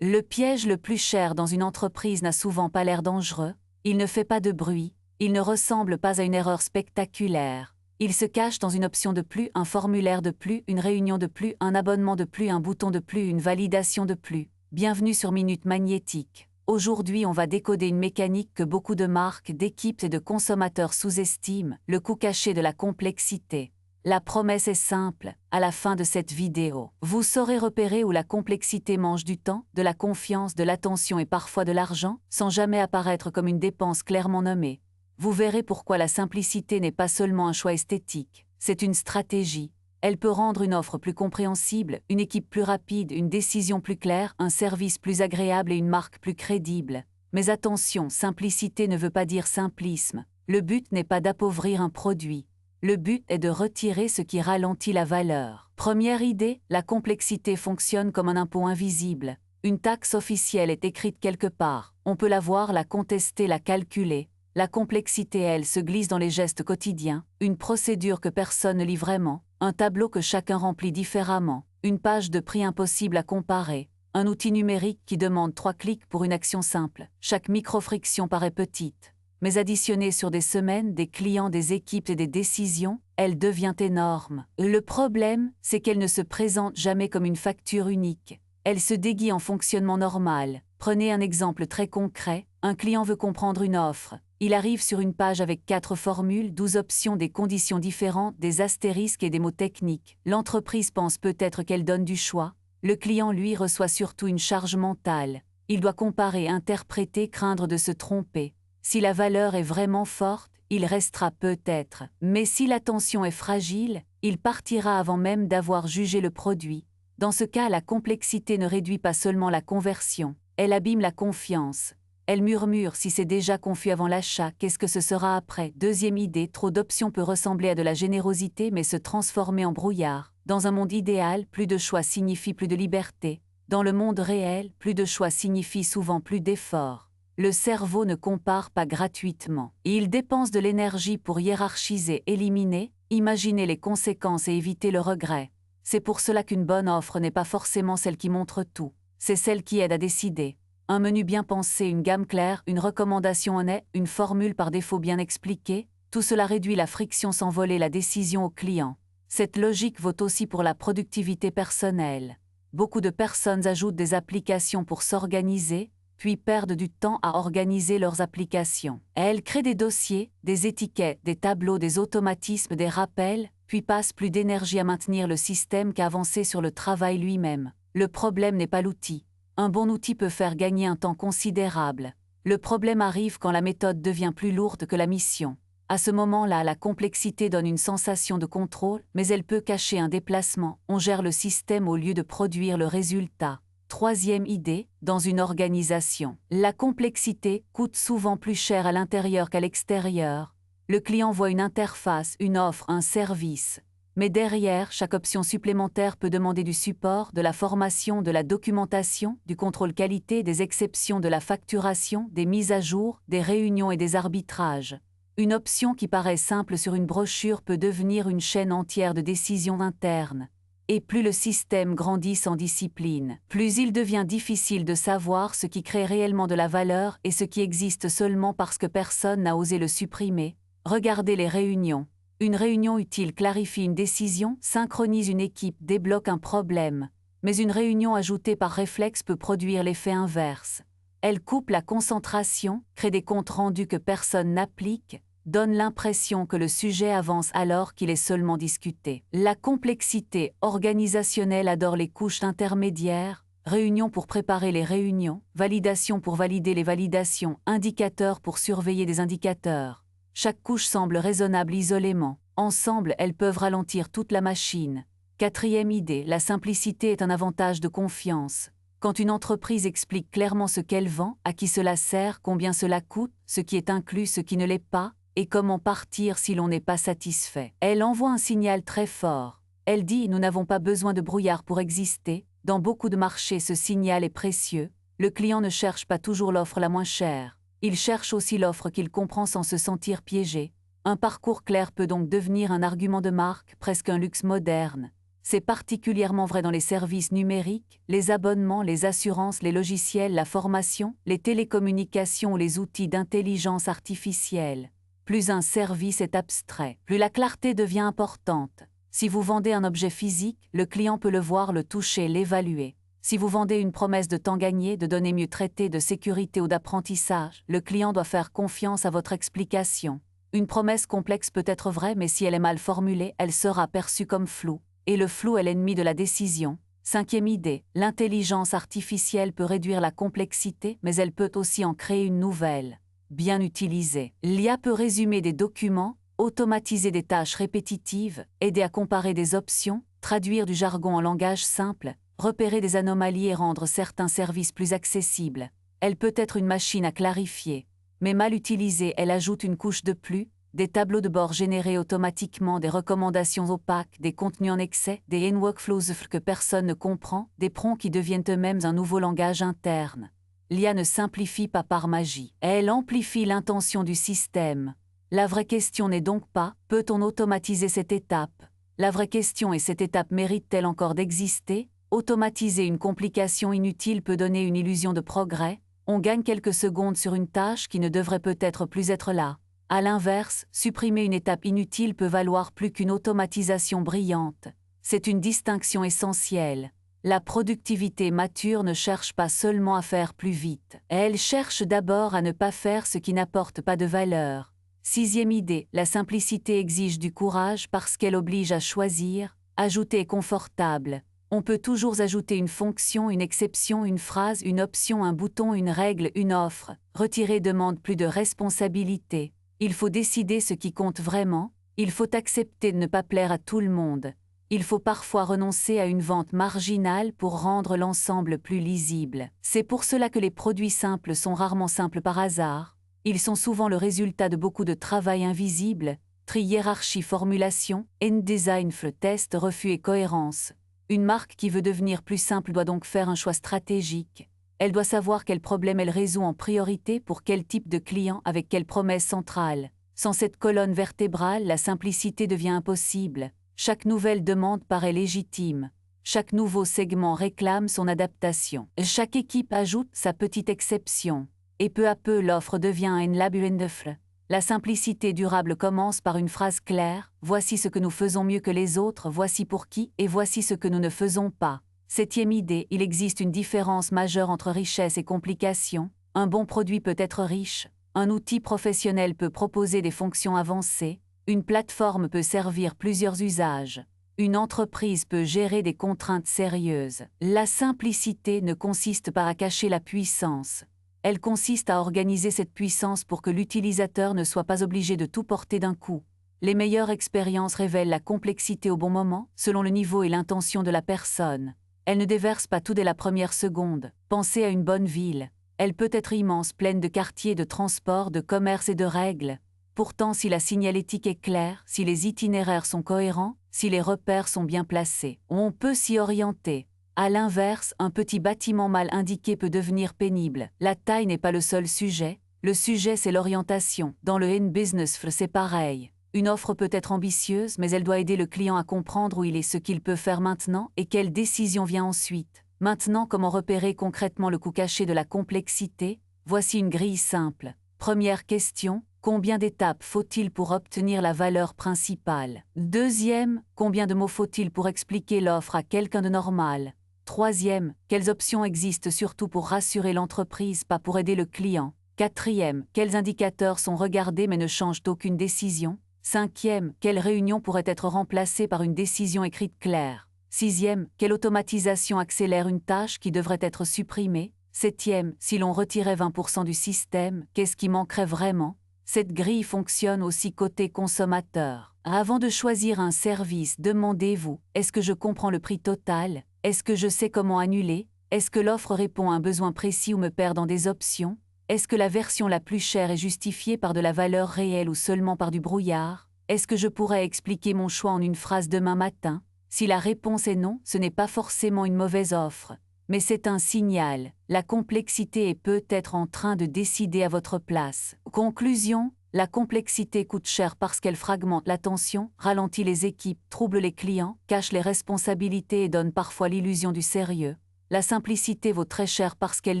Le piège le plus cher dans une entreprise n'a souvent pas l'air dangereux, il ne fait pas de bruit, il ne ressemble pas à une erreur spectaculaire. Il se cache dans une option de plus, un formulaire de plus, une réunion de plus, un abonnement de plus, un bouton de plus, une validation de plus. Bienvenue sur Minute Magnétique. Aujourd'hui, on va décoder une mécanique que beaucoup de marques, d'équipes et de consommateurs sous-estiment, le coût caché de la complexité. La promesse est simple, à la fin de cette vidéo, vous saurez repérer où la complexité mange du temps, de la confiance, de l'attention et parfois de l'argent, sans jamais apparaître comme une dépense clairement nommée. Vous verrez pourquoi la simplicité n'est pas seulement un choix esthétique, c'est une stratégie. Elle peut rendre une offre plus compréhensible, une équipe plus rapide, une décision plus claire, un service plus agréable et une marque plus crédible. Mais attention, simplicité ne veut pas dire simplisme. Le but n'est pas d'appauvrir un produit. Le but est de retirer ce qui ralentit la valeur. Première idée, la complexité fonctionne comme un impôt invisible. Une taxe officielle est écrite quelque part. On peut la voir, la contester, la calculer. La complexité, elle, se glisse dans les gestes quotidiens, une procédure que personne ne lit vraiment, un tableau que chacun remplit différemment, une page de prix impossible à comparer, un outil numérique qui demande 3 clics pour une action simple. Chaque micro-friction paraît petite, mais additionnée sur des semaines, des clients, des équipes et des décisions, elle devient énorme. Le problème, c'est qu'elle ne se présente jamais comme une facture unique. Elle se déguise en fonctionnement normal. Prenez un exemple très concret, un client veut comprendre une offre. Il arrive sur une page avec 4 formules, 12 options, des conditions différentes, des astérisques et des mots techniques. L'entreprise pense peut-être qu'elle donne du choix. Le client, lui, reçoit surtout une charge mentale. Il doit comparer, interpréter, craindre de se tromper. Si la valeur est vraiment forte, il restera peut-être. Mais si l'attention est fragile, il partira avant même d'avoir jugé le produit. Dans ce cas, la complexité ne réduit pas seulement la conversion, elle abîme la confiance. Elle murmure si c'est déjà confus avant l'achat, qu'est-ce que ce sera après? Deuxième idée, trop d'options peut ressembler à de la générosité mais se transformer en brouillard. Dans un monde idéal, plus de choix signifie plus de liberté. Dans le monde réel, plus de choix signifie souvent plus d'efforts. Le cerveau ne compare pas gratuitement. Il dépense de l'énergie pour hiérarchiser, éliminer, imaginer les conséquences et éviter le regret. C'est pour cela qu'une bonne offre n'est pas forcément celle qui montre tout. C'est celle qui aide à décider. Un menu bien pensé, une gamme claire, une recommandation honnête, une formule par défaut bien expliquée, tout cela réduit la friction sans voler la décision au client. Cette logique vaut aussi pour la productivité personnelle. Beaucoup de personnes ajoutent des applications pour s'organiser, puis perdent du temps à organiser leurs applications. Elles créent des dossiers, des étiquettes, des tableaux, des automatismes, des rappels, puis passent plus d'énergie à maintenir le système qu'à avancer sur le travail lui-même. Le problème n'est pas l'outil. Un bon outil peut faire gagner un temps considérable. Le problème arrive quand la méthode devient plus lourde que la mission. À ce moment-là, la complexité donne une sensation de contrôle, mais elle peut cacher un déplacement. On gère le système au lieu de produire le résultat. Troisième idée, dans une organisation. La complexité coûte souvent plus cher à l'intérieur qu'à l'extérieur. Le client voit une interface, une offre, un service. Mais derrière, chaque option supplémentaire peut demander du support, de la formation, de la documentation, du contrôle qualité, des exceptions, de la facturation, des mises à jour, des réunions et des arbitrages. Une option qui paraît simple sur une brochure peut devenir une chaîne entière de décisions internes. Et plus le système grandit sans discipline, plus il devient difficile de savoir ce qui crée réellement de la valeur et ce qui existe seulement parce que personne n'a osé le supprimer. Regardez les réunions. Une réunion utile clarifie une décision, synchronise une équipe, débloque un problème. Mais une réunion ajoutée par réflexe peut produire l'effet inverse. Elle coupe la concentration, crée des comptes rendus que personne n'applique, donne l'impression que le sujet avance alors qu'il est seulement discuté. La complexité organisationnelle adore les couches intermédiaires, réunion pour préparer les réunions, validation pour valider les validations, indicateurs pour surveiller des indicateurs. Chaque couche semble raisonnable isolément. Ensemble, elles peuvent ralentir toute la machine. Quatrième idée, la simplicité est un avantage de confiance. Quand une entreprise explique clairement ce qu'elle vend, à qui cela sert, combien cela coûte, ce qui est inclus, ce qui ne l'est pas, et comment partir si l'on n'est pas satisfait, elle envoie un signal très fort. Elle dit « Nous n'avons pas besoin de brouillard pour exister ». Dans beaucoup de marchés, ce signal est précieux. Le client ne cherche pas toujours l'offre la moins chère. Il cherche aussi l'offre qu'il comprend sans se sentir piégé. Un parcours clair peut donc devenir un argument de marque, presque un luxe moderne. C'est particulièrement vrai dans les services numériques, les abonnements, les assurances, les logiciels, la formation, les télécommunications ou les outils d'intelligence artificielle. Plus un service est abstrait, plus la clarté devient importante. Si vous vendez un objet physique, le client peut le voir, le toucher, l'évaluer. Si vous vendez une promesse de temps gagné, de données mieux traitées, de sécurité ou d'apprentissage, le client doit faire confiance à votre explication. Une promesse complexe peut être vraie, mais si elle est mal formulée, elle sera perçue comme floue. Et le flou est l'ennemi de la décision. 5e idée, l'intelligence artificielle peut réduire la complexité, mais elle peut aussi en créer une nouvelle. Bien utilisée. L'IA peut résumer des documents, automatiser des tâches répétitives, aider à comparer des options, traduire du jargon en langage simple, repérer des anomalies et rendre certains services plus accessibles. Elle peut être une machine à clarifier. Mais mal utilisée, elle ajoute une couche de plus, des tableaux de bord générés automatiquement, des recommandations opaques, des contenus en excès, des workflows que personne ne comprend, des prompts qui deviennent eux-mêmes un nouveau langage interne. L'IA ne simplifie pas par magie, elle amplifie l'intention du système. La vraie question n'est donc pas « peut-on automatiser cette étape ?» La vraie question est « cette étape mérite-t-elle encore d'exister ?» Automatiser une complication inutile peut donner une illusion de progrès, on gagne quelques secondes sur une tâche qui ne devrait peut-être plus être là. À l'inverse, supprimer une étape inutile peut valoir plus qu'une automatisation brillante. C'est une distinction essentielle. La productivité mature ne cherche pas seulement à faire plus vite, elle cherche d'abord à ne pas faire ce qui n'apporte pas de valeur. 6e idée, la simplicité exige du courage parce qu'elle oblige à choisir. Ajouter est confortable. On peut toujours ajouter une fonction, une exception, une phrase, une option, un bouton, une règle, une offre. Retirer demande plus de responsabilité. Il faut décider ce qui compte vraiment, il faut accepter de ne pas plaire à tout le monde. Il faut parfois renoncer à une vente marginale pour rendre l'ensemble plus lisible. C'est pour cela que les produits simples sont rarement simples par hasard. Ils sont souvent le résultat de beaucoup de travail invisible, tri, hiérarchie, formulation, end design, test, refus et cohérence. Une marque qui veut devenir plus simple doit donc faire un choix stratégique. Elle doit savoir quel problème elle résout en priorité pour quel type de client avec quelle promesse centrale. Sans cette colonne vertébrale, la simplicité devient impossible. Chaque nouvelle demande paraît légitime. Chaque nouveau segment réclame son adaptation. Chaque équipe ajoute sa petite exception. Et peu à peu, l'offre devient un labyrinthe. La simplicité durable commence par une phrase claire « Voici ce que nous faisons mieux que les autres, voici pour qui, et voici ce que nous ne faisons pas ». 7e idée, il existe une différence majeure entre richesse et complication. Un bon produit peut être riche, un outil professionnel peut proposer des fonctions avancées, une plateforme peut servir plusieurs usages, une entreprise peut gérer des contraintes sérieuses. La simplicité ne consiste pas à cacher la puissance. Elle consiste à organiser cette puissance pour que l'utilisateur ne soit pas obligé de tout porter d'un coup. Les meilleures expériences révèlent la complexité au bon moment, selon le niveau et l'intention de la personne. Elle ne déverse pas tout dès la première seconde. Pensez à une bonne ville. Elle peut être immense, pleine de quartiers, de transports, de commerces et de règles. Pourtant, si la signalétique est claire, si les itinéraires sont cohérents, si les repères sont bien placés, on peut s'y orienter. À l'inverse, un petit bâtiment mal indiqué peut devenir pénible. La taille n'est pas le seul sujet. Le sujet, c'est l'orientation. Dans le business, c'est pareil. Une offre peut être ambitieuse, mais elle doit aider le client à comprendre où il est, ce qu'il peut faire maintenant et quelle décision vient ensuite. Maintenant, comment repérer concrètement le coût caché de la complexité? Voici une grille simple. Première question, combien d'étapes faut-il pour obtenir la valeur principale? Deuxième, combien de mots faut-il pour expliquer l'offre à quelqu'un de normal? Troisième, quelles options existent surtout pour rassurer l'entreprise, pas pour aider le client? Quatrième, quels indicateurs sont regardés mais ne changent aucune décision? Cinquième, quelle réunion pourrait être remplacée par une décision écrite claire? Sixième, quelle automatisation accélère une tâche qui devrait être supprimée? Septième, si l'on retirait 20% du système, qu'est-ce qui manquerait vraiment? Cette grille fonctionne aussi côté consommateur. Avant de choisir un service, demandez-vous, est-ce que je comprends le prix total? Est-ce que je sais comment annuler? Est-ce que l'offre répond à un besoin précis ou me perd dans des options? Est-ce que la version la plus chère est justifiée par de la valeur réelle ou seulement par du brouillard? Est-ce que je pourrais expliquer mon choix en une phrase demain matin? Si la réponse est non, ce n'est pas forcément une mauvaise offre. Mais c'est un signal. La complexité est peut-être en train de décider à votre place. Conclusion, La complexité coûte cher parce qu'elle fragmente l'attention, ralentit les équipes, trouble les clients, cache les responsabilités et donne parfois l'illusion du sérieux. La simplicité vaut très cher parce qu'elle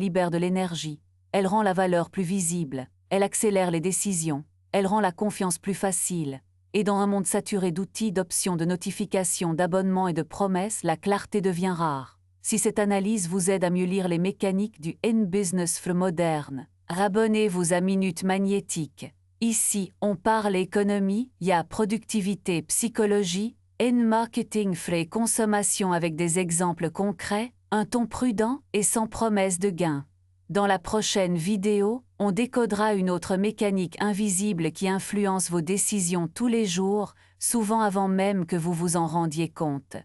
libère de l'énergie. Elle rend la valeur plus visible. Elle accélère les décisions. Elle rend la confiance plus facile. Et dans un monde saturé d'outils, d'options, de notifications, d'abonnements et de promesses, la clarté devient rare. Si cette analyse vous aide à mieux lire les mécaniques du N-Business Flow moderne, abonnez-vous à Minute Magnétique. Ici, on parle économie, productivité, psychologie, N-Marketing, frais, consommation avec des exemples concrets, un ton prudent et sans promesse de gain. Dans la prochaine vidéo, on décodera une autre mécanique invisible qui influence vos décisions tous les jours, souvent avant même que vous vous en rendiez compte.